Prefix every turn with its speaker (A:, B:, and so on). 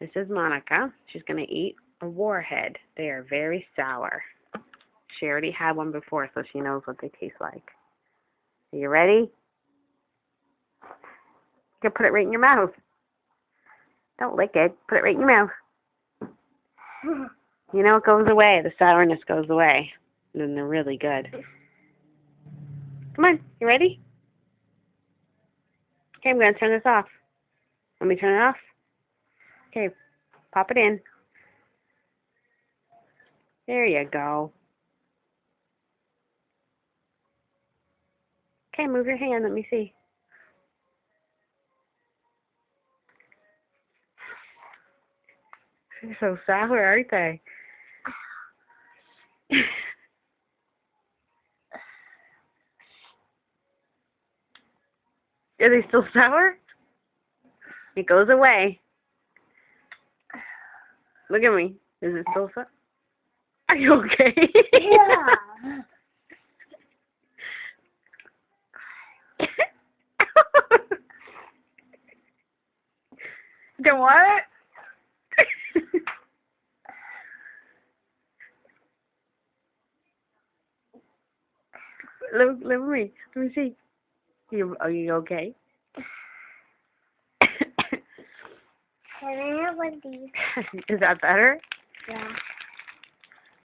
A: This is Monica. She's going to eat a warhead. They are very sour. She already had one before, so she knows what they taste like. Are you ready? You can put it right in your mouth. Don't lick it. Put it right in your mouth. You know, it goes away. The sourness goes away. And then they're really good. Come on. You ready? Okay, I'm going to turn this off. Let me turn it off. Okay, pop it in. There you go. Okay, move your hand. Let me see. They're so sour, aren't they? Are they still sour? It goes away. Look at me. Is it still sour? Are you okay?
B: Yeah.
A: The what? Let me see. Are you okay?
B: Can I have one of these?
A: Is that better?
B: Yeah.